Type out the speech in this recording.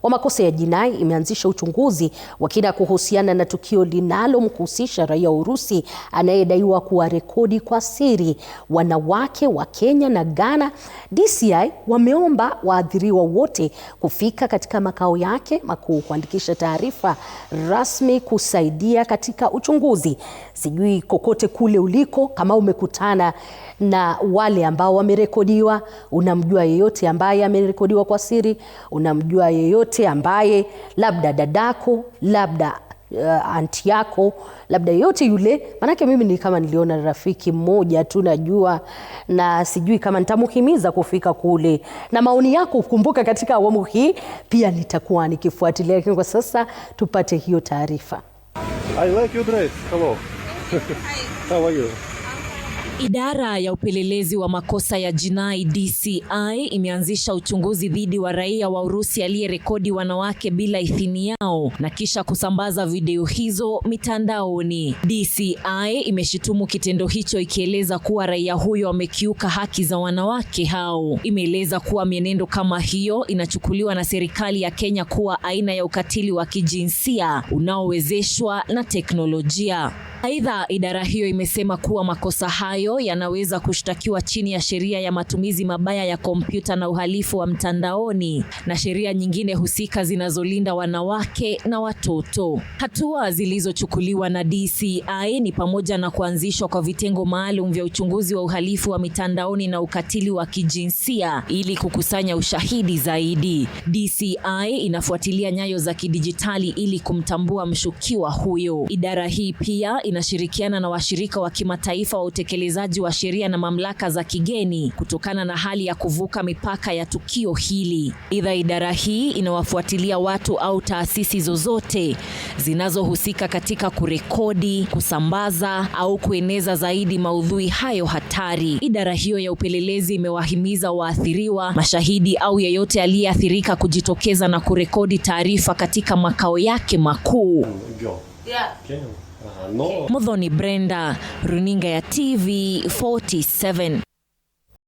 wa makosa ya jinai imeanzisha uchunguzi wa kina kuhusiana na tukio linalomhusisha raia wa Urusi anayedaiwa kuwarekodi kwa siri wanawake wa Kenya na Ghana. DCI wameomba waathiriwa wote kufika katika makao yake makuu kuandikisha taarifa rasmi kusaidia katika uchunguzi. Sijui kokote kule uliko, kama umekutana na wale ambao wamerekodiwa, unamjua yeyote ambaye amerekodiwa kwa siri, unamjua yeyote ambaye labda dadako, labda anti yako, labda yote yule, manake mimi ni kama niliona rafiki mmoja tu najua, na sijui kama nitamuhimiza kufika kule. Na maoni yako kumbuka katika awamu hii pia nitakuwa nikifuatilia, lakini kwa sasa tupate hiyo taarifa. I like your dress. Hello. How are you? Idara ya upelelezi wa makosa ya jinai DCI imeanzisha uchunguzi dhidi wa raia wa Urusi aliyerekodi wanawake bila idhini yao na kisha kusambaza video hizo mitandaoni. DCI imeshitumu kitendo hicho ikieleza kuwa raia huyo amekiuka haki za wanawake hao. Imeeleza kuwa mienendo kama hiyo inachukuliwa na serikali ya Kenya kuwa aina ya ukatili wa kijinsia unaowezeshwa na teknolojia. Aidha, idara hiyo imesema kuwa makosa hayo yanaweza kushtakiwa chini ya sheria ya matumizi mabaya ya kompyuta na uhalifu wa mtandaoni na sheria nyingine husika zinazolinda wanawake na watoto. Hatua zilizochukuliwa na DCI ni pamoja na kuanzishwa kwa vitengo maalum vya uchunguzi wa uhalifu wa mitandaoni na ukatili wa kijinsia ili kukusanya ushahidi zaidi. DCI inafuatilia nyayo za kidijitali ili kumtambua mshukiwa huyo. Idara hii pia inashirikiana na washirika wa kimataifa wa utekelezaji wa sheria na mamlaka za kigeni kutokana na hali ya kuvuka mipaka ya tukio hili. Aidha, idara hii inawafuatilia watu au taasisi zozote zinazohusika katika kurekodi, kusambaza au kueneza zaidi maudhui hayo hatari. Idara hiyo ya upelelezi imewahimiza waathiriwa, mashahidi au yeyote aliyeathirika kujitokeza na kurekodi taarifa katika makao yake makuu. No. Muthoni Brenda, runinga ya TV 47.